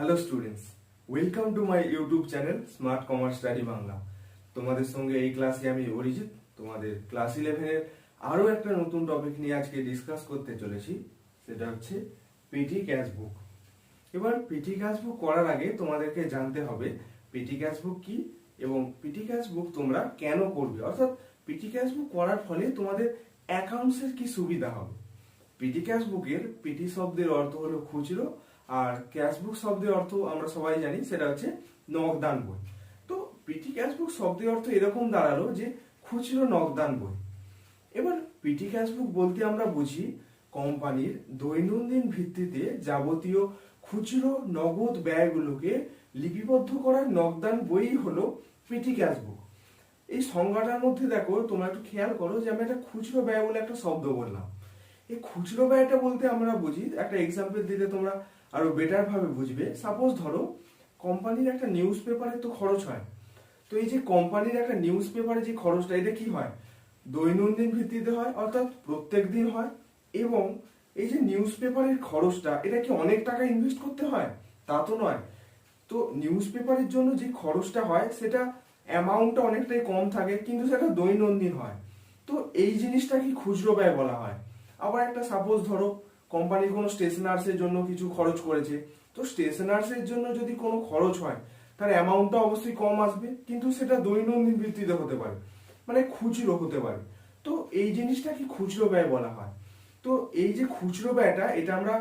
Hello students, welcome to my YouTube channel smart commerce study Bangla. তোমাদের সঙ্গে এই ক্লাসে আমি অরিজিৎ, তোমাদের ক্লাস 11-এর আরও একটা নতুন টপিক নিয়ে আজকে ডিসকাস করতে চলেছি। সেটা হচ্ছে পিটি ক্যাশ বুক। এবার পিটি ক্যাশ বুক করার আগে তোমাদেরকে জানতে হবে পিটি ক্যাশ বুক কি এবং পিটি ক্যাশ বুক তোমরা কেন করবে, অর্থাৎ পিটি ক্যাশ বুক করার ফলে তোমাদের অ্যাকাউন্টসের কি সুবিধা হবে। পিটি ক্যাশ বুকের পিটি শব্দের অর্থ হলো খুচরো, আর ক্যাশ বুক শব্দের অর্থ আমরা সবাই জানি সেটা হচ্ছে নগদান বই। তো পিটি ক্যাশ বুক শব্দের অর্থ এরকম দাঁড়ালো যে খুচরো নগদান বই। এবার পিটি ক্যাশ বুক বলতে আমরা বুঝি কোম্পানির দৈনন্দিন ভিত্তিতে যাবতীয় খুচরো নগদ ব্যয়গুলোকে লিপিবদ্ধ করার নগদান বই হলো পিটি ক্যাশ বুক। এই সংজ্ঞাটার মধ্যে দেখো, তোমরা একটু খেয়াল করো যে আমি একটা খুচরো ব্যয় বলে একটা শব্দ বললাম। এই খুচরো ব্যয়টা বলতে আমরা বুঝি, একটা এক্সাম্পল দিলে তোমরা আরো বেটার ভাবে বুঝবে। সাপোজ ধরো কোম্পানির একটা নিউজ পেপারের তো খরচ হয়। তো এই যে কোম্পানির একটা নিউজ পেপারে যে খরচটা, এটা কি হয়? দৈনন্দিন ভিত্তিতে হয়, অর্থাৎ প্রত্যেক দিন হয়। এবং এই যে নিউজ পেপারের খরচটা, এটা কি অনেক টাকা ইনভেস্ট করতে হয়? তা তো নয়। তো নিউজ পেপারের জন্য যে খরচটা হয় সেটা অ্যামাউন্টটা অনেকটাই কম থাকে, কিন্তু সেটা দৈনন্দিন হয়। তো এই জিনিসটা কি খুচরো ব্যয় বলা হয়। আবার একটা সাপোজ ধরো কোম্পানি কোনো স্টেশনার্সের জন্য কিছু খরচ করেছে। তো স্টেশনার্সের জন্য যদি কোনো খরচ হয় তার অ্যামাউন্টটা অবশ্যই কম আসবে, কিন্তু সেটা দৈনন্দিন ভিত্তিতে হতে পারে, মানে খুচরো হতে পারে। তো এই জিনিসটা কি খুচরো ব্যয় বলা হয়। তো এই যে খুচরো ব্যয়টা, এটা আমরা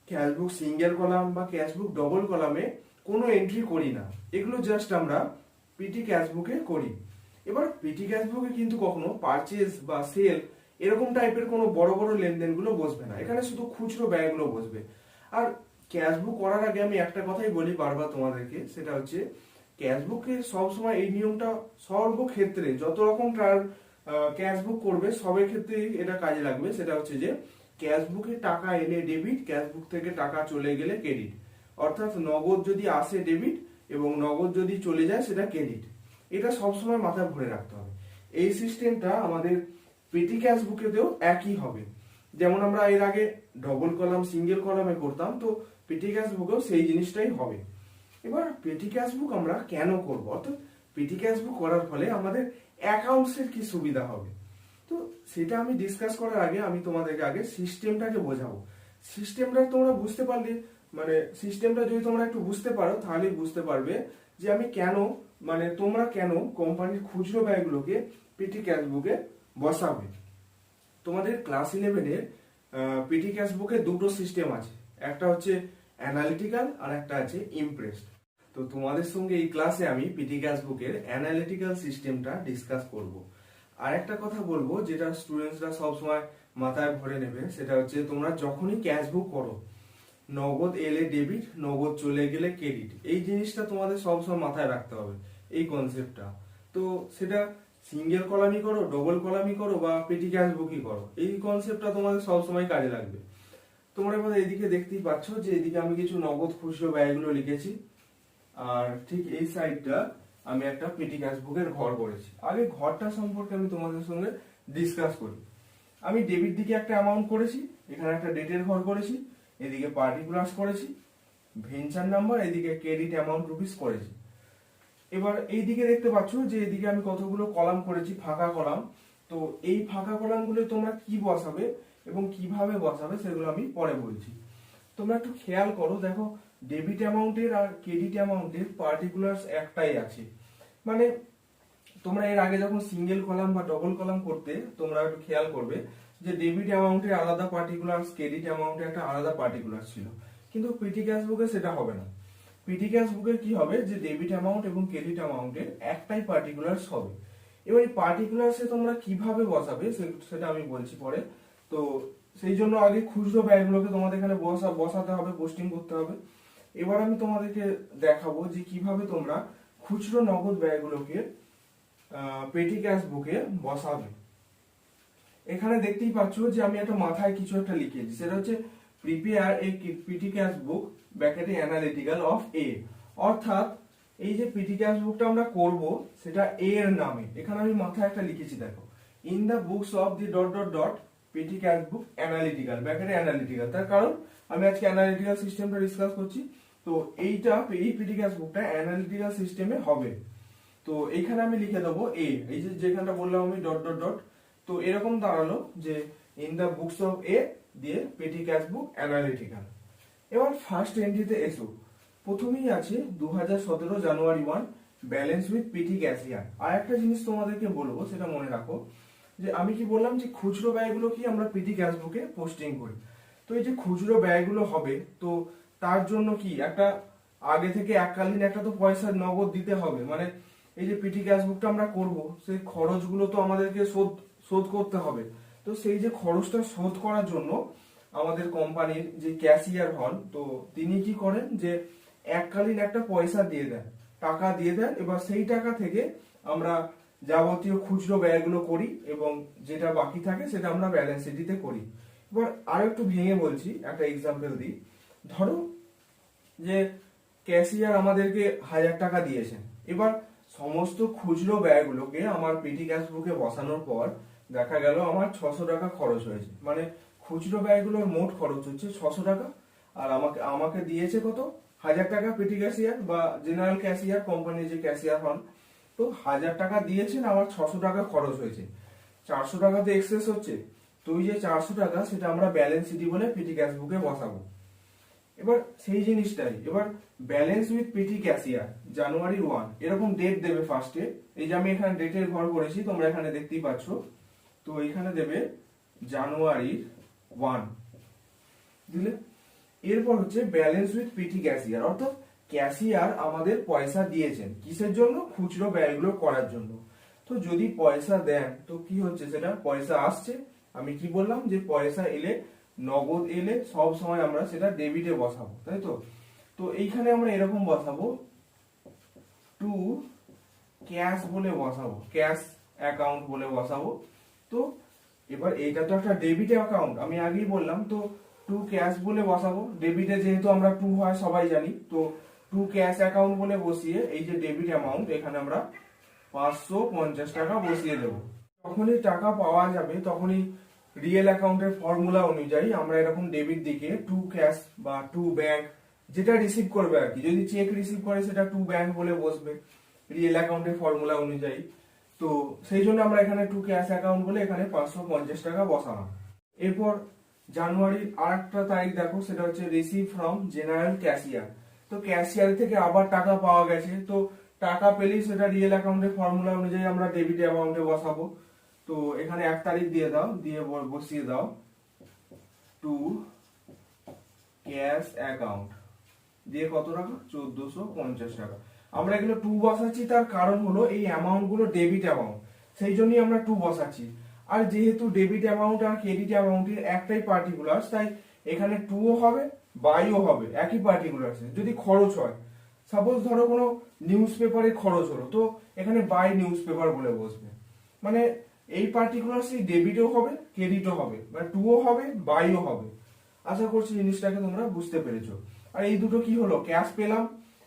ক্যাশবুক সিঙ্গেল কলাম বা ক্যাশবুক ডবল কলামে কোনো এন্ট্রি করি না, এগুলো জাস্ট আমরা পিটি ক্যাশবুকে করি। এবার পিটি ক্যাশবুকে কিন্তু কখনো পারচেজ বা সেল এরকম টাইপের কোনো বড় বড় লেনদেনগুলো বসবে না, এখানে শুধু খুচরো ব্যয়গুলো বসবে। আর ক্যাশবুক করার আগে আমি একটা কথাই বলি বারবার তোমাদেরকে, সেটা হচ্ছে ক্যাশবুকে সবসময় এই নিয়মটা সর্বক্ষেত্রে যত রকম ক্যাশবুক করবে সবের ক্ষেত্রেই এটা কাজে লাগবে। সেটা হচ্ছে যে ক্যাশবুকে টাকা এলে ডেবিট, ক্যাশবুক থেকে টাকা চলে গেলে ক্রেডিট। অর্থাৎ নগদ যদি আসে ডেবিট এবং নগদ যদি চলে যায় সেটা ক্রেডিট। এটা সবসময় মাথায় ভরে রাখতে হবে। এই সিস্টেমটা আমাদের পেটি ক্যাশ বুকেতেও একই হবে। যেমন আমরা এর আগে ডবল কলাম সিঙ্গেল কলামে করতাম, তো পেটি ক্যাশ বুকেও সেই জিনিসটাই হবে। এবার পেটি ক্যাশ বুক আমরা কেন করব, অর্থাৎ পেটি ক্যাশ বুক করার ফলে আমাদের অ্যাকাউন্টসের কি সুবিধা হবে। তো সেটা আমি ডিসকাস করার আগে আমি তোমাদেরকে আগে সিস্টেমটাকে বোঝাবো। সিস্টেমটা তোমরা বুঝতে পারলে, মানে সিস্টেমটা যদি তোমরা একটু বুঝতে পারো তাহলেই বুঝতে পারবে যে আমি কেন, মানে তোমরা কেন কোম্পানির খুচরো ব্যয়গুলোকে পেটি ক্যাশ বুকে বসাবে। তোমাদের ক্লাস 11-এর পিটি ক্যাশ বুকে দুটো সিস্টেম আছে, একটা হচ্ছে অ্যানালিটিক্যাল আর একটা আছে ইমপ্রেসড। তো তোমাদের সঙ্গে এই ক্লাসে আমি পিটি ক্যাশ বুকের অ্যানালিটিক্যাল সিস্টেমটা ডিসকাস করব। আর একটা কথা বলবো যেটা স্টুডেন্টসরা সবসময় মাথায় ভরে নেবে, সেটা হচ্ছে তোমরা যখনই ক্যাশ বুক করো, নগদ এলে ডেবিট, নগদ চলে গেলে ক্রেডিট, এই জিনিসটা তোমাদের সবসময় মাথায় রাখতে হবে, এই কনসেপ্টটা। তো সেটা সিঙ্গেল কলামই করো, ডবল কলামই করো বা পেটি ক্যাশ বুকই করো, এই কনসেপ্টটা তোমাদের সবসময় কাজে লাগবে। তোমরা এবার এদিকে দেখতেই পাচ্ছ যে এদিকে আমি কিছু নগদ খুচরো ব্যয়গুলো লিখেছি, আর ঠিক এই সাইডটা আমি একটা পেটি ক্যাশ বুকের ঘর করেছি। আগে ঘরটা সম্পর্কে আমি তোমাদের সঙ্গে ডিসকাস করি। আমি ডেবিট দিকে একটা অ্যামাউন্ট করেছি, এখানে একটা ডেটের ঘর করেছি, এদিকে পার্টিকুলার্স করেছি, ভেঞ্চার নাম্বার, এদিকে ক্রেডিট অ্যামাউন্ট রুপিস করেছি। এবার এই দিকে দেখতে পাচ্ছ যে এদিকে আমি কতগুলো কলাম করেছি, ফাঁকা কলাম। তো এই ফাঁকা কলামগুলো তোমরা কি বসাবে এবং কিভাবে বসাবে সেগুলো আমি পরে বলছি। তোমরা একটু খেয়াল করো, দেখো ডেবিট অ্যামাউন্টের আর ক্রেডিট অ্যামাউন্টের পার্টিকুলার্স একটাই আছে। মানে তোমরা এর আগে যখন সিঙ্গেল কলাম বা ডবল কলাম করতে, তোমরা একটু খেয়াল করবে যে ডেবিট অ্যামাউন্টের আলাদা পার্টিকুলার্স, ক্রেডিট অ্যামাউন্টের একটা আলাদা পার্টিকুলার্স ছিল, কিন্তু পিটি ক্যাশ বুকে সেটা হবে না। পিটি ক্যাশ বুকের কি হবে যে ডেবিট অ্যামাউন্ট এবং ক্রেডিট অ্যামাউন্টের একটাই পার্টিকুলার্স হবে। এবার এই পার্টিকুলার্সে তোমরা কিভাবে বসাবে সেটা আমি বলছি পরে। তো সেই জন্য আগে খুচরো ব্যয়গুলোকে তোমাদের এখানে বসাতে হবে, পোস্টিং করতে হবে। এবার আমি তোমাদেরকে দেখাবো যে কিভাবে তোমরা খুচরো নগদ ব্যয়গুলোকে পেটি ক্যাশ বুকে বসাবে। এখানে দেখতেই পাচ্ছ যে আমি একটা মাথায় কিছু একটা লিখেছি, সেটা হচ্ছে prepare a PT cash book ব্র্যাকেটে অ্যানালিটিক্যাল অফ এ। অর্থাৎ এই যে পিটি ক্যাশ বুকটা আমরা করব সেটা এ এর নামে, এখানে আমি মাথায় একটা লিখেছি, দেখো in the books of the dot dot dot PT cash book analytical ব্র্যাকেটে অ্যানালিটিক্যাল। তার কারণ আমি আজকে অ্যানালিটিক্যাল সিস্টেমটা ডিসকাস করছি। তো এই পিটি ক্যাশ বুকটা অ্যানালিটিক্যাল সিস্টেমে হবে। তো এইখানে আমি লিখে দেবো এই যে যেখানটা বললাম আমি ডট ডট ডট, তো এরকম দাঁড়ালো যে ইন দ্য বুকস অফ এ দিয়ে পেটি ক্যাশ বুক অ্যানালিটিক্যাল। এবার ফার্স্ট এন্ট্রিতে এসো, প্রথমেই আছে 2017 জানুয়ারি 1 ব্যালেন্স উইথ পিটি ক্যাশিয়ার। আর একটা জিনিস তোমাদেরকে বলবো, সেটা মনে রাখো যে আমি কি বললাম যে খুচরো ব্যয়গুলো কি আমরা পিটি ক্যাশ বুকে পোস্টিং করি। তো এই যে খুচরো ব্যয়গুলো হবে, তো তার জন্য কি একটা আগে থেকে এককালীন একটা তো পয়সা নগদ দিতে হবে। মানে এই যে পিটি ক্যাশ বুকটা আমরা করব, সেই খরচগুলো তো আমাদেরকে শোধ করতে হবে। তো সেই যে খরচটা শোধ করার জন্য আমাদের কোম্পানির যে ক্যাশিয়ার হন, তো তিনি কি করেন যে এককালীন একটা পয়সা দিয়ে দেন, টাকা দিয়ে দেন। এবার সেই টাকা থেকে আমরা যাবতীয় খুচরো ব্যয়গুলো করি এবং যেটা বাকি থাকে সেটা আমরা ব্যালেন্স শিটে করি। এবার আরো একটু ভেঙে বলছি, একটা এক্সাম্পল দিই। ধরো যে ক্যাশিয়ার আমাদেরকে 1000 টাকা দিয়েছেন। এবার সমস্ত খুচরো ব্যয়গুলোকে আমার পিটি ক্যাশ বুকে বসানোর পর দেখা গেল আমার 600 টাকা খরচ হয়েছে। মানে খুচরো ব্যয়গুলোর মোট খরচ হচ্ছে 600 টাকা, আর আমাকে দিয়েছে কত, 1000 টাকা পিটি ক্যাশিয়ার বা জেনারেল ক্যাশিয়ার, কোম্পানির যে ক্যাশিয়ার হন। তো 1000 টাকা দিয়েছেন, আমার 600 টাকা খরচ হয়েছে, 400 টাকা তো এক্সেস হচ্ছে। তো ওই যে 400 টাকা সেটা আমরা ব্যালেন্স শিট বলে পিটি ক্যাশ বুকে বসাবো। এবার সেই জিনিসটাই, এবার ব্যালেন্স উইথ পিটি ক্যাশিয়ার জানুয়ারি 1 এরকম ডেট দেবে ফার্স্টে। এই যে আমি এখানে ডেটের ঘর করেছি, তোমরা এখানে দেখতেই পাচ্ছ। তো এখানে দেবে জানুয়ারি 1 দিলে। এরপর হচ্ছে ব্যালেন্স উইথ পিটি ক্যাশিয়ার, অর্থাৎ ক্যাশিয়ার আমাদের পয়সা দিয়েছেন কিসের জন্য, খুচরো ব্যয়গুলো করার জন্য। তো যদি পয়সা দেন তো কি হচ্ছে, সেটা পয়সা আসছে। আমি কি বললাম যে পয়সা এলে, নগদ এলে সব সময় আমরা সেটা ডেবিটে বসাবো, তাই তো। তো এইখানে আমরা এরকম বসাবো, টু ক্যাশ বলে বসাবো, ক্যাশ অ্যাকাউন্ট বলে বসাবো। তো এবার এইটা তো একটা ডেবিট অ্যাকাউন্ট, আমি আগেই বললাম। তো টু ক্যাশ বলে বসাবো, ডেবিটে যেহেতু আমরা টু হয় সবাই জানি। তো টু ক্যাশ অ্যাকাউন্ট বলে বসিয়ে এই যে ডেবিট অ্যামাউন্ট, এখানে আমরা 550 টাকা বসিয়ে দেবো। যখনই টাকা পাওয়া যাবে তখনই রিয়েল অ্যাকাউন্টের ফর্মুলা অনুযায়ী আমরা এরকম ডেবিট দিকে টু ক্যাশ বা টু ব্যাংক, যেটা রিসিভ করবে আর কি, যদি চেক রিসিভ করে সেটা টু ব্যাংক বলে বসবে রিয়েল অ্যাকাউন্টের ফর্মুলা অনুযায়ী। তো সেই জন্য আমরা এখানে টু ক্যাশ অ্যাকাউন্ট বলে এখানে 550 টাকা বসালাম। এরপর জানুয়ারির আর একটা তারিখ দেখো, সেটা হচ্ছে রিসিভ ফ্রম জেনারেল ক্যাশিয়ার। তো ক্যাশিয়ার থেকে আবার টাকা পাওয়া গেছে, তো টাকা পেলেই সেটা রিয়েল অ্যাকাউন্টের ফর্মুলা অনুযায়ী আমরা ডেবিট অ্যামাউন্টে বসাবো। তো এখানে 1 তারিখ দিয়ে দাও, দিয়ে বসিয়ে দাও টু ক্যাশ অ্যাকাউন্ট, দিয়ে কত টাকা, 1450 টাকা। আমরা এগুলো টু বসাচ্ছি, তার কারণ হলো এই অ্যামাউন্ট গুলো ডেবিট অ্যামাউন্ট, সেই জন্যই আমরা টু বসাচ্ছি। আর যেহেতু ডেবিট অ্যামাউন্ট আর ক্রেডিট অ্যামাউন্টের একটাই পার্টিকুলার, তাই এখানে টুও হবে বাইও হবে, একই পার্টিকুলার। যদি খরচ হয়, সাপোজ ধরো কোনো নিউজ পেপারে খরচ হলো, তো এখানে বাই নিউজ পেপার বলে বসবে। মানে এই পার্টিকুলার সেই ডেবিটও হবে ক্রেডিটও হবে, মানে টুও হবে বাইও হবে। আশা করছি জিনিসটাকে তোমরা বুঝতে পেরেছো। আর এই দুটো কি হলো, ক্যাশ পেলাম।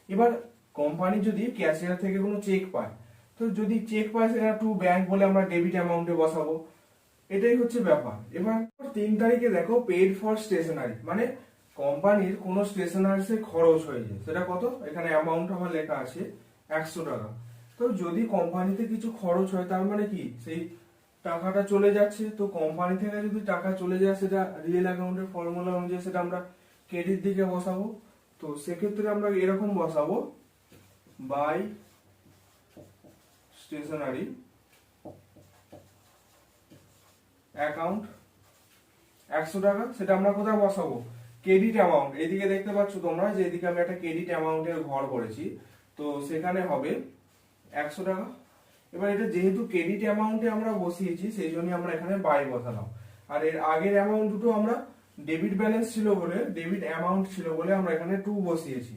এবার কোম্পানি যদি ক্যাশিয়ার থেকে কোনো চেক পায়, তো যদি চেক পায় সেটা টু ব্যাংক বলে আমরা ডেবিট অ্যামাউন্টে বসাবো। এটাই হচ্ছে ব্যাপার। এবার 3 তারিখে দেখো পেড ফর স্টেশনারি, মানে কোম্পানির কোনো স্টেশনারিস এর খরচ হয়েছে, সেটা কত, এখানে অ্যামাউন্ট আমার লেখা আছে 100 টাকা। তো যদি কোম্পানিতে কিছু খরচ হয় তার মানে কি, সেই টাকাটা চলে যাচ্ছে। তো কোম্পানি থেকে যদি টাকা চলে যায় সেটা রিয়েল অ্যাকাউন্টের ফর্মুলা অনুযায়ী সেটা আমরা ক্রেডিট দিকে বসাবো। তো সেক্ষেত্রে আমরা এরকম বসাবো, বাই স্টেশনারি অ্যাকাউন্ট 100 টাকা, সেটা আমরা কোথায় বসাবো, ক্রেডিট অ্যামাউন্ট। এদিকে দেখতে পাচ্ছ তোমরা যে এদিকে আমি একটা ক্রেডিট অ্যামাউন্টের ঘর করেছি, তো সেখানে হবে 100 টাকা। এবার এটা যেহেতু ক্রেডিট অ্যামাউন্টে আমরা বসিয়েছি, সেই জন্য আমরা এখানে বাই বসালাম। আর এর আগের অ্যামাউন্ট দুটো আমরা ডেবিট ব্যালেন্স ছিল বলে, ডেবিট অ্যামাউন্ট ছিল বলে আমরা এখানে টু বসিয়েছি।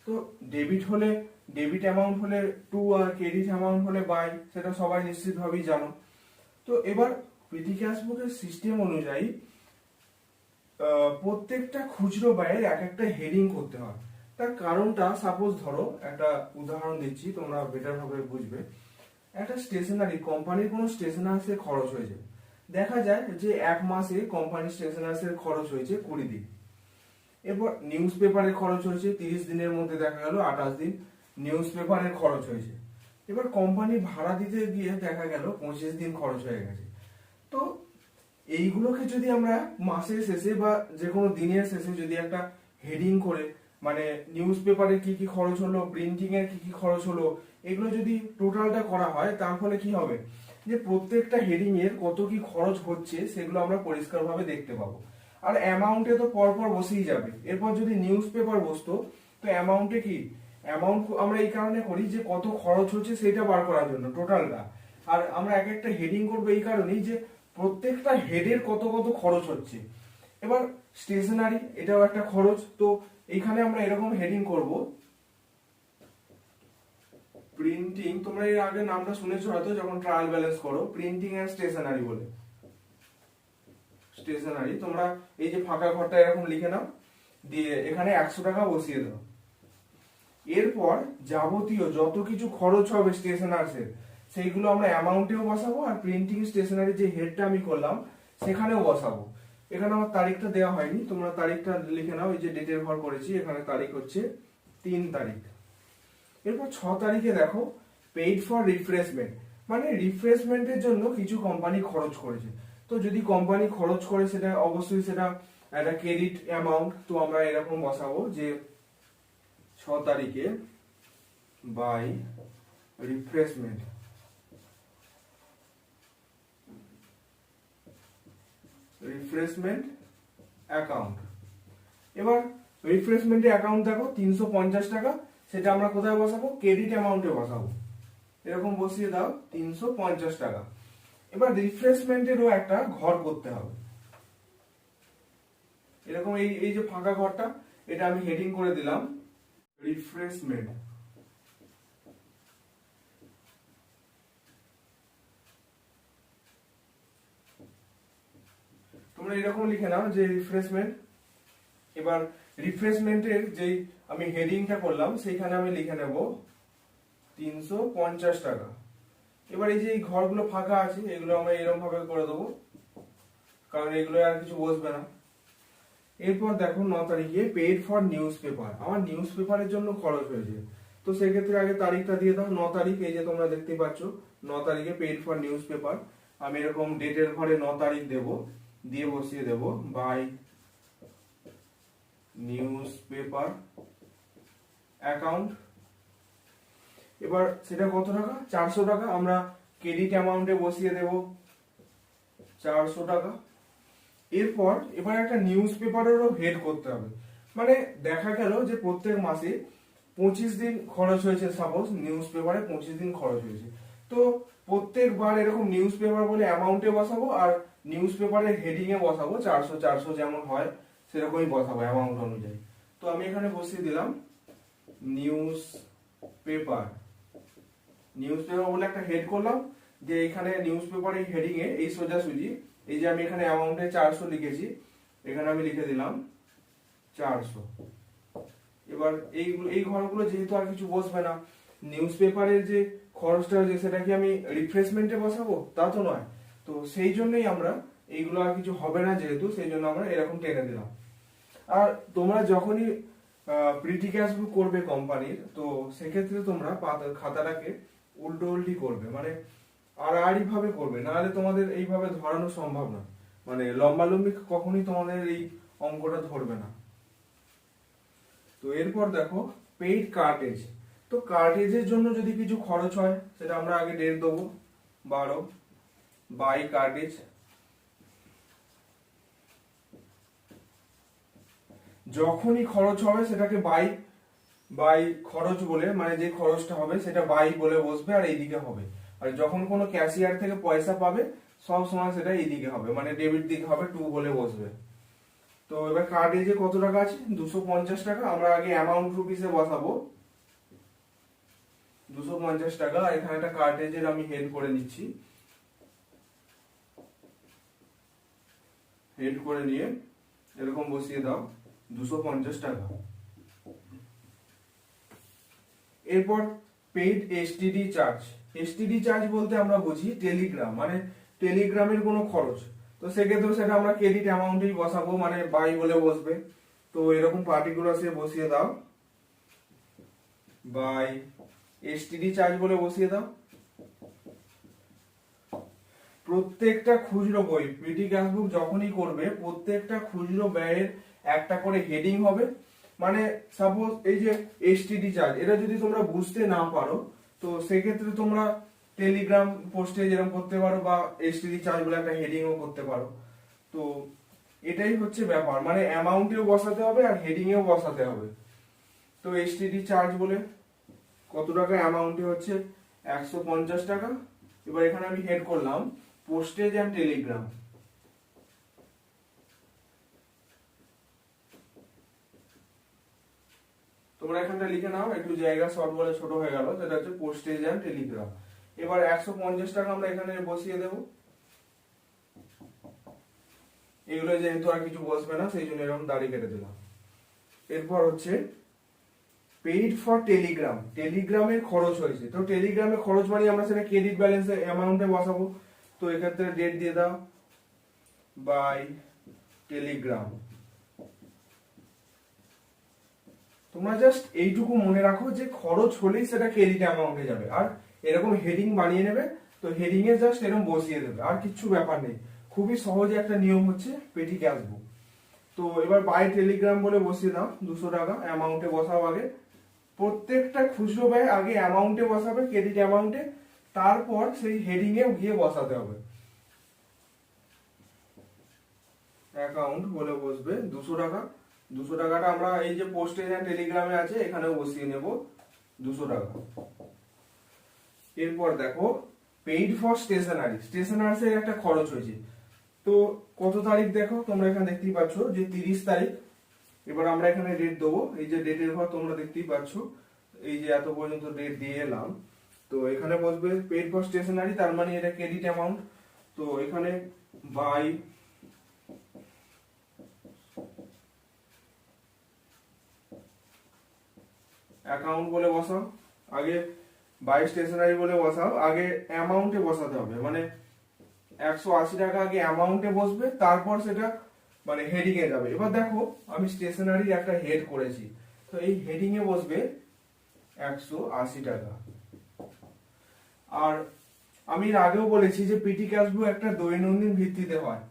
তো ডেবিট হলে, ডেবিট অ্যামাউন্ট হলে টু, আর ক্রেডিট অ্যামাউন্ট হলে বাই, সেটা সবাই নিশ্চিতভাবেই জানো। তো এবার পিটি ক্যাশ বুকের সিস্টেম অনুযায়ী প্রত্যেকটা খুচরো ব্যয়ের এক একটা হেডিং করতে হয়। তার কারণটা, সাপোজ ধরো একটা উদাহরণ দিচ্ছি, তোমরা বেটার ভাবে বুঝবে। একটা স্টেশনারি, কোম্পানির কোনো স্টেশনারিস এর খরচ হয়েছে, দেখা যায় যে এক মাসে কোম্পানির স্টেশনারিস এর খরচ হয়েছে 20 দিন। এরপর নিউজ পেপারের খরচ হয়েছে 30 দিনের মধ্যে দেখা গেল 28 দিন নিউজ পেপারের খরচ হয়েছে। এবার কোম্পানি ভাড়া দিতে গিয়ে দেখা গেল 25 দিন খরচ হয়ে গেছে। তো এইগুলোকে যদি আমরা মাসের শেষে বা যে কোনো দিনের শেষে যদি একটা হেডিং করে, মানে নিউজ পেপারে কি কি খরচ হলো, প্রিন্টিং এর কি কি খরচ হলো, এগুলো যদি টোটালটা করা হয়, তার ফলে কি হবে যে প্রত্যেকটা হেডিং এর কত কি খরচ হচ্ছে সেগুলো আমরা পরিষ্কারভাবে দেখতে পাবো। আর অ্যামাউন্টে তো পরপর বসেই যাবে। এরপর যদি নিউজ পেপার বসতো, তো অ্যামাউন্টে কি, অ্যামাউন্ট আমরা এই কারণে করি যে কত খরচ হচ্ছে সেটা বার করার জন্য টোটালটা। আর আমরা এক একটা হেডিং করবো এই কারণেই যে প্রত্যেকটা হেডের কত কত খরচ হচ্ছে। এবার স্টেশনারি, এটাও একটা খরচ। তো এইখানে আমরা এরকম হেডিং করব, প্রিন্টিং, তোমরা এর আগে নামটা শুনেছো হয়তো যখন ট্রায়াল ব্যালেন্স করো, প্রিন্টিং এন্ড স্টেশনারি বলে। স্টেশনারি তোমরা এই যে ফাঁকা ঘরটা এরকম লিখে নাও, দিয়ে এখানে 100 টাকা বসিয়ে দাও। এরপর যাবতীয় যত কিছু খরচ হবে স্টেশনার্সের সেইগুলো আমরা অ্যামাউন্টেও বসাবো, আর প্রিন্টিং স্টেশনারি যে হেডটা আমি করলাম সেখানেও বসাবো। এখানে আমার তারিখটা দেওয়া হয়নি, তোমরা তারিখটা লিখে নাও। এই যে ডেটের ঘর করেছি, এখানে তারিখ হচ্ছে 3 তারিখ। এরপর 6 তারিখে দেখো পেইড ফর রিফ্রেশমেন্ট, মানে রিফ্রেশমেন্টের জন্য কিছু কোম্পানি খরচ করেছে। তো যদি কোম্পানি খরচ করে সেটা অবশ্যই সেটা একটা ক্রেডিট অ্যামাউন্ট। তো আমরা এরকম বসাবো যে 6 তারিখে বাই রিফ্রেশমেন্ট, রিফ্রেশমেন্ট অ্যাকাউন্ট। এবার রিফ্রেশমেন্টের অ্যাকাউন্ট দেখো 350 টাকা, সেটা আমরা কোথায় বসাবো, ক্রেডিট অ্যামাউন্টে বসাবো। এরকম বসিয়ে দাও 350 টাকা। এবার রিফ্রেশমেন্টেরও একটা ঘর করতে হবে, এরকম এই এই যে ফাঁকা ঘরটা, এটা আমি হেডিং করে দিলাম রিফ্রেশমেন্ট। তোমরা এরকম লিখে নাও যে রিফ্রেশমেন্ট। এবার রিফ্রেশমেন্টের যেই আমি হেডিংটা করলাম সেইখানে আমি লিখে নেব 350 টাকা। এবার এই যে এই ঘরগুলো ফাঁকা আছে এগুলো আমরা এরকম ভাবে করে দেবো, কারণ এগুলো আর কিছু বসবে না। এরপর দেখো 9 তারিখে পেইড ফর নিউজ পেপার, আমার নিউজ পেপারের জন্য খরচ হয়েছে। তো সেক্ষেত্রে আগে তারিখটা দিয়ে দাও 9 তারিখ। এই যে তোমরা দেখতে পাচ্ছ 9 তারিখে পেইড ফর নিউজ পেপার। আমি এরকম ডেটের ঘরে 9 তারিখ দেব, দিয়ে বসিয়ে দেব বাই নিউজ পেপার অ্যাকাউন্ট। এবার সেটা কত টাকা, 400 টাকা। আমরা ক্রেডিট অ্যামাউন্টে বসিয়ে দেব 400 টাকা। এরপর এবার একটা নিউজ পেপারেরও হেড করতে হবে, মানে দেখা গেল যে প্রত্যেক মাসে 25 দিন খরচ হয়েছে, সাপোজ নিউজ পেপারে 25 দিন খরচ হয়েছে। তো প্রত্যেকবার এরকম নিউজ পেপার বলে অ্যামাউন্টে বসাবো, আর নিউজ পেপারের হেডিং এ বসাবো 400 400 যেমন হয় সেরকমই বসাবো অ্যামাউন্ট অনুযায়ী। তো আমি এখানে বসিয়ে দিলাম নিউজ পেপার। নিউজ পেপার বলে একটা হেড করলাম, যে এখানে নিউজ পেপারের হেডিং এ এই সোজাসুজি এই যে আমি এখানে অ্যামাউন্টে 400 লিখেছি, এখানে আমি লিখে দিলাম 400। এবার এইগুলো এই ঘরগুলো যেহেতু আর কিছু বসবে না, নিউজ পেপারের যে খরচটা হয়েছে সেটা কি আমি রিফ্রেশমেন্টে বসাবো, তা তো নয়। তো সেই জন্যই আমরা এইগুলো আর কিছু হবে না যেহেতু, সেই জন্য আমরা এরকম টেনে দিলাম। আর তোমরা যখনই প্রিটি ক্যাশ বুক করবে কোম্পানির, তো সেক্ষেত্রে তোমরা খাতাটাকে উল্টো উল্টি করবে, মানে আড়াআড়ি ভাবে করবে, নাহলে তোমাদের এইভাবে ধরানো সম্ভব না। মানে লম্বালম্বি কখনোই তোমাদের এই অঙ্কটা ধরবে না। তো এরপর দেখো পেইড কার্টেজ। তো কার্টেজের জন্য যদি কিছু খরচ হয় সেটা আমরা আগে ডেট দেবো 12 বাই কার্টেজ। যখনই খরচ হবে সেটাকে বাই বাই খরচ বলে, মানে যে খরচটা হবে সেটা বাই বলে বসবে আর এইদিকে হবে। আর যখন কোনো ক্যাশিয়ার থেকে পয়সা পাবে সব সময় সেটা এইদিকে হবে, মানে ডেবিট দিকে হবে, 2 বলে বসবে। তো এবার কার্টেজে কত টাকা আছে, 250 টাকা। আমরা আগে অ্যামাউন্ট রুপিসে বসাবো 250 টাকা। এখানে একটা কার্টেজের আমি হেড করে নিচ্ছি, হেড করে নিয়ে এরকম বসিয়ে দাও 250 টাকা। এরপর paid STD charge. STD charge বলতে আমরা বুঝি টেলিগ্রাম, মানে টেলিগ্রামের কোনো খরচ। তো সেক্ষেত্রে সেটা আমরা ক্রেডিট অ্যামাউন্টেই বসাবো, মানে বাই বলে বসবে। তো এরকম পার্টিকুলার্সে বসিয়ে দাও, বাই এসটিডি চার্জ বলে বসিয়ে দাও। প্রত্যেকটা খুচরো বই পিটি ক্যাশবুক যখনই করবে প্রত্যেকটা খুচরো ব্যয়ের একটা করে হেডিং হবে। মানে সাপোজ এই যে এসটিডি চার্জ, এটা যদি তোমরা বুঝতে না পারো তো সেক্ষেত্রে তোমরা টেলিগ্রাম পোস্টে যেরকম করতে পারো বা এসটিডি চার্জ বলে একটা হেডিংও করতে পারো। তো এটাই হচ্ছে ব্যাপার, মানে অ্যামাউন্টেও বসাতে হবে আর হেডিংয়েও বসাতে হবে। তো এসটিডি চার্জ বলে কত টাকা, অ্যামাউন্টে হচ্ছে 150 টাকা। এবার এখানে আমি হেড করলাম পোস্টেজ এন্ড টেলিগ্রাম। তোমরা এখানটা লিখে নাও, একটু জায়গা শর্ট বলে ছোট হয়ে গেল, সেটা হচ্ছে পোস্টেজ এন্ড টেলিগ্রাম। এবার 150 টাকা আমরা এখানে বসিয়ে দেব। এগুলো যেহেতু আর কিছু বসবে না সেই জন্য এরকম দাড়ি কেটে দিলাম। এরপর হচ্ছে পেইড ফর টেলিগ্রাম, টেলিগ্রামের খরচ হয়েছে। তো টেলিগ্রামের খরচ মানে আমরা সেটা ক্রেডিট ব্যালেন্সে অ্যামাউন্টে বসাবো। তো এক্ষেত্রে ডেট দিয়ে দাও, বাই টেলিগ্রাম। তোমরা জাস্ট এইটুকু মনে রাখো যে খরচ হলেই সেটা ক্রেডিট অ্যামাউন্টে যাবে, আর এরকম হেডিং বানিয়ে নেবে। তো হেডিং এ জাস্ট এরকম বসিয়ে দেবে, আর কিচ্ছু ব্যাপার নেই। খুবই সহজে একটা নিয়ম হচ্ছে পেটি ক্যাশবুক। তো এবার বাই টেলিগ্রাম বলে বসিয়ে দাও 200 টাকা, অ্যামাউন্টে বসাও আগে। প্রত্যেকটা খুচরো ব্যয় আগে অ্যামাউন্টে বসাবে, ক্রেডিট অ্যামাউন্টে, তারপর সেই হেডিং এ গিয়ে বসাতে হবে। অ্যাকাউন্ট বলে বসবে 200 টাকা। 200 টাকাটা আমরা এই যে পোস্টেজ এন্ড টেলিগ্রামে আছে এখানেও বসিয়ে নেব 200 টাকা। এরপর দেখো পেইড ফর স্টেশনারি, স্টেশনারিজ এর একটা খরচ হয়েছে। তো কত তারিখ দেখো, তোমরা এখানে দেখতেই পাচ্ছ যে 30 তারিখ। এবার আমরা এখানে ডেট দেবো, এই যে ডেটের ঘর তোমরা দেখতেই পাচ্ছ, এই যে এত পর্যন্ত ডেট দিয়ে এলাম। তো এখানে বসবে পেইড ফর স্টেশনারি, তার মানে এটা ক্রেডিট অ্যামাউন্ট। তো এখানে বাই অ্যাকাউন্ট বলে বসাও আগে, বাই স্টেশনারি বলে বসাও আগে, অ্যামাউন্টে বসাতে হবে। মানে 180 টাকা আগে অ্যামাউন্টে বসবে, তারপর সেটা মানে হেডিং এ যাবে। এবার দেখো আমি স্টেশনারির একটা হেড করেছি, তো এই হেডিং এ বসবে 180 টাকা। আর আমি এর আগেও বলেছি যে পিটি ক্যাশবুক একটা দৈনন্দিন ভিত্তিতে হয়।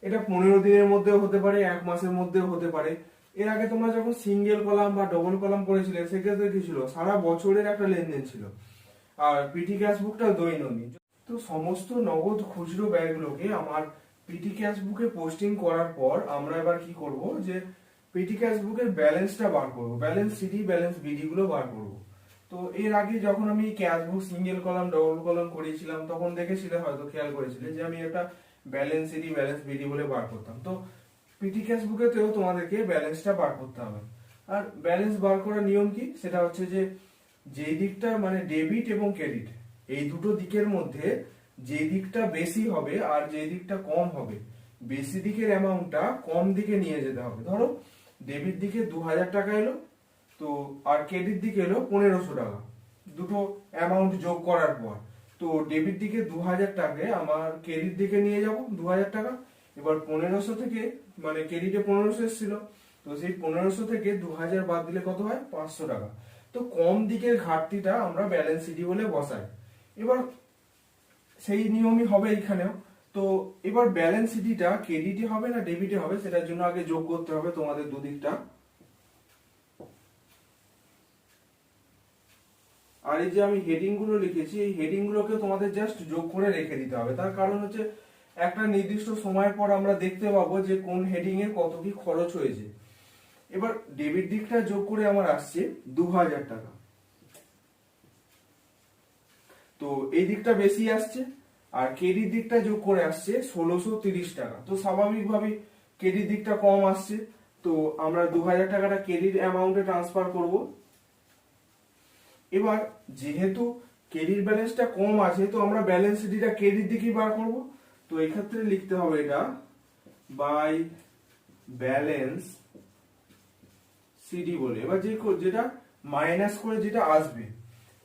এটা 15 দিনের মধ্যেও হতে পারে, 1 মাসের মধ্যেও হতে পারে। এর আগে তোমরা যখন সিঙ্গেল কলাম বা ডবল কলাম করেছিলে সেক্ষেত্রে কি ছিল, সারা বছরের একটা লেনদেন ছিল। আর পিটি ক্যাশবুকটা দৈনন্দিন। তো সমস্ত নগদ খুচরো ব্যয়গুলোকে আমার পিটি ক্যাশবুকে পোস্টিং করার পর আমরা এবার কি করব, যে পিটি ক্যাশবুকের ব্যালেন্সটা বার করব, ব্যালেন্স সিডি ব্যালেন্স বিডি গুলো বার করব। তো এর আগে যখন আমি cashbook single column double column করেছিলাম তখন দেখেছিলে, হয়তো খেয়াল করেছিলে যে আমি একটা ব্যালেন্স সিডি ব্যালেন্স বিডি বলে বার করতাম। তো পিটি ক্যাশবুকেতেও তোমাদেরকে ব্যালেন্সটা বার করতে হবে। আর ব্যালেন্স বার করার নিয়ম কি, সেটা হচ্ছে যে যেই দিকটা মানে ডেবিট এবং ক্রেডিট, এই দুটো দিকের মধ্যে যে দিকটা বেশি হবে আর যে দিকটা কম হবে, বেশি দিকের অ্যামাউন্টটা কম দিকে নিয়ে যেতে হবে। ধরো ডেবিট দিকে 2000 টাকা এলো, তো আর ক্রেডিট দিকে এলো 1500 টাকা, দুটো অ্যামাউন্ট যোগ করার পর। তো ডেবিট দিকে 2000 টাকা আমার ক্রেডিট দিকে নিয়ে যাব 2000 টাকা। এবার 1500 থেকে মানে ক্রেডিটে 1500 এসেছিল, তো সেই 1500 থেকে 2000 বাদ দিলে কত হয়, 500 টাকা। তো কম দিকের ঘাটতিটা আমরা ব্যালেন্স সিডি বলে বসাই। এবার সেই নিয়মই হবে এখানেও। তো এবার ব্যালেন্স সিডিটা ক্রেডিটে হবে না ডেবিটে হবে, সেটার জন্য আগে যোগ করতে হবে তোমাদের দুদিকটা। আর এই যে আমি হেডিং গুলো লিখেছি, এই হেডিং গুলোকে তোমাদের জাস্ট যোগ করে রেখে দিতে হবে। তার কারণ হচ্ছে একটা নির্দিষ্ট সময়ের পর আমরা দেখতে পাবো যে কোন হেডিং এ কত কি খরচ হয়েছে। এবার ডেবিট দিকটা যোগ করে আমার আসছে 2000 টাকা, তো এই দিকটা বেশি আসছে। আর ক্রেডিট দিকটা যোগ করে আসছে 1630 টাকা, তো স্বাভাবিকভাবে ক্রেডিট দিকটা কম আসছে। তো আমরা 2000 টাকাটা ক্রেডিট অ্যামাউন্টে ট্রান্সফার করব। এবার যেহেতু ক্রেডিট ব্যালেন্সটা কম আছে, তো আমরা ব্যালেন্স সিডিটা ক্রেডিট দিকেই বার করব। তো এই ক্ষেত্রে লিখতে হবে এটা বাই ব্যালেন্স সিডি বলে। এবার যেটা মাইনাস করে যেটা আসবে।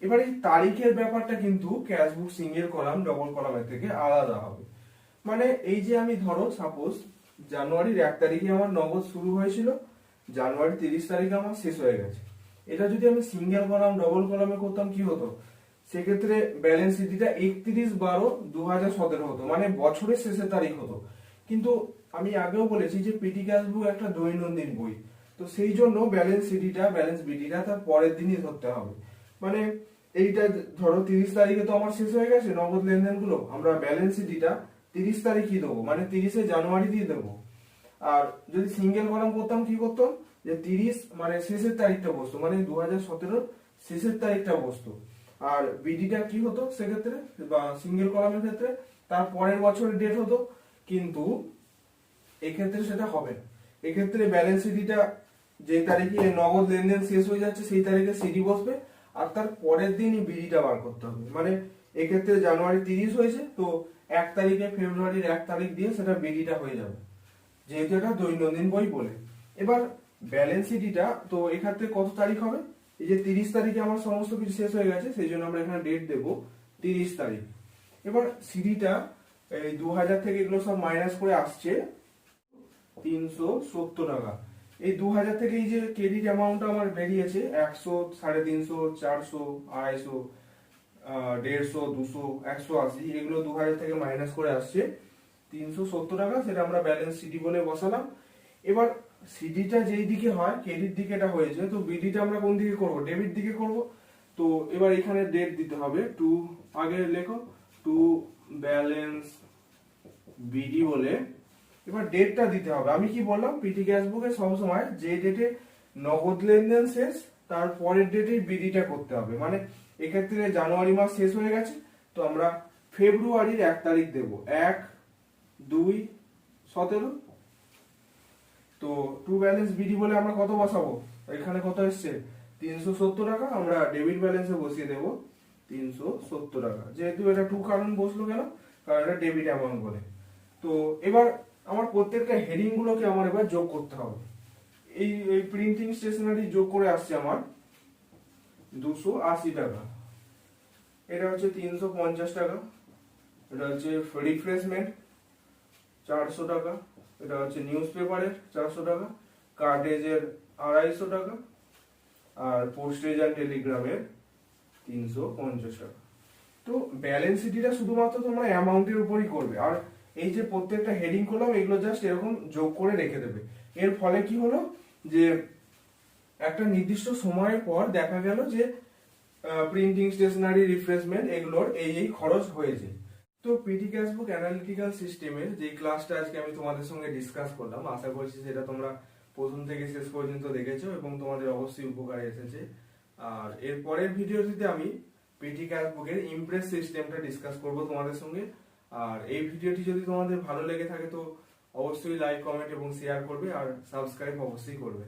এবার এই তারিখের ব্যাপারটা কিন্তু ক্যাশবুক সিঙ্গেল কলাম ডবল কলামের থেকে আলাদা হবে। মানে এই যে আমি ধরো সাপোজ জানুয়ারির 1 তারিখে আমার নগদ শুরু হয়েছিল, জানুয়ারি 30 তারিখে আমার শেষ হয়ে গেছে। এটা যদি আমি সিঙ্গেল কলাম ডবল কলামে করতাম কি হতো, সেক্ষেত্রে ব্যালেন্স শিটটা 31/12/2017 হতো, মানে বছরের শেষের তারিখ হতো। কিন্তু আমি আগেও বলেছি যে পিটি ক্যাশ বুক একটা দৈনন্দিন বই, তো সেই জন্য ব্যালেন্স শিটটা ব্যালেন্স বিডিটা তার পরের দিনই ধরতে হবে। মানে এইটা ধরো 30 তারিখে তো আমার শেষ হয়ে গেছে নগদ লেনদেন গুলো, আমরা ব্যালেন্স শিটটা 30 তারিখই দেবো, মানে 30শে জানুয়ারি দিয়ে দেবো। আর যদি সিঙ্গেল কলাম করতাম কি করতাম, যে 30 মানে শেষের তারিখটা বসতো, মানে 2017 শেষের তারিখটা বসতো। আর বিডিটা কি হতো সেক্ষেত্রে, বা সিঙ্গেল কলামের ক্ষেত্রে তার পরের বছরের ডেট হতো। কিন্তু এক্ষেত্রে সেটা হবে না। এক্ষেত্রে ব্যালেন্স সিডিটা যে তারিখে নগদ লেনদেন শেষ হয়ে যাচ্ছে সেই তারিখে সিডি বসবে, আর তার পরের দিনই বিডিটা বার করতে হবে। মানে এক্ষেত্রে জানুয়ারি 30 হয়েছে, তো 1 তারিখে ফেব্রুয়ারির 1 তারিখ দিয়ে সেটা বিডিটা হয়ে যাবে, যেহেতু এটা দৈনন্দিন বই বলে। এবার ব্যালেন্স শিটটা তো এক্ষেত্রে কত তারিখ হবে, এই যে 30 তারিখে আমার সমস্ত কিছু শেষ হয়ে গেছে, সেই জন্য আমরা এখানে ডেট দেব 30 তারিখ। এবার সিডিটা এই 2000 থেকে এগুলো সব মাইনাস করে আসছে 370 টাকা। এই 2000 থেকে এই যে ক্রেডিট অ্যামাউন্টটা আমার বেরিয়েছে 100, 350, 400, 250, 150, 200, 180, এগুলো 2000 থেকে মাইনাস করে আসছে 370 টাকা, সেটা আমরা ব্যালেন্স সিডি বলে বসালাম। এবার সিডিটা যেই দিকে হয় ক্রেডিট দিকে এটা হয়েছে, তো বিডিটা আমরা কোন দিকে করব, ডেবিট দিকে করব। তো এবার এখানে ডেট দিতে হবে, টু আগে লেখো, টু ব্যালেন্স বিডি বলে এবার ডেটটা দিতে হবে। আমি কি বললাম, পিটি ক্যাশ বুকে সবসময় যে ডেটে নগদ লেনদেন শেষ তার পরের ডেটেই বিডিটা করতে হবে। মানে এক্ষেত্রে জানুয়ারি মাস শেষ হয়ে গেছে, তো আমরা ফেব্রুয়ারির 1 তারিখ দেব, 1/2/17। তো টু ব্যালেন্স বিডি বলে আমরা কত বসাবো, এখানে কত এসছে 370 টাকা, আমরা ডেবিট ব্যালেন্সে বসিয়ে দেব 370 টাকা। যেহেতু এটা টু কারণ বসলো কেন, কারণ এটা ডেবিট অ্যামাউন্ট বলে। তো এবার আমার প্রত্যেকটা হেডিং গুলোকে আমার এবার যোগ করতে হবে। এই প্রিন্টিং স্টেশনারি যোগ করে আসছে আমার 280 টাকা, এটা হচ্ছে 350 টাকা, এটা হচ্ছে রিফ্রেশমেন্ট 400 টাকা, এটা হচ্ছে নিউজ পেপারের 400 টাকা, কার্টেজের 250 টাকা, আর পোস্টেজ আর টেলিগ্রামের 350 টাকা। তো ব্যালেন্স শিটটা শুধুমাত্র তোমরা অ্যামাউন্টের উপরই করবে, আর এই যে প্রত্যেকটা হেডিং করলাম এগুলো জাস্ট এরকম যোগ করে রেখে দেবে। এর ফলে কি হলো, যে একটা নির্দিষ্ট সময়ের পর দেখা গেল যে প্রিন্টিং স্টেশনারি রিফ্রেশমেন্ট এগুলোর এই খরচ হয়েছে। তো পিটি ক্যাশ বুক অ্যানালিটিক্যাল সিস্টেমের যে ক্লাসটা আজকে আমি তোমাদের সঙ্গে ডিসকাস করলাম, আশা করছি সেটা তোমরা প্রথম থেকে শেষ পর্যন্ত দেখেছো এবং তোমাদের অবশ্যই উপকারে এসেছে। আর এর পরের ভিডিওটিতে আমি পিটি ক্যাশ বুকের ইমপ্রেস সিস্টেমটা ডিসকাস করব তোমাদের সঙ্গে। আর এই ভিডিওটি যদি তোমাদের ভালো লেগে থাকে তো অবশ্যই লাইক, কমেন্ট এবং শেয়ার করবে, আর সাবস্ক্রাইব অবশ্যই করবে।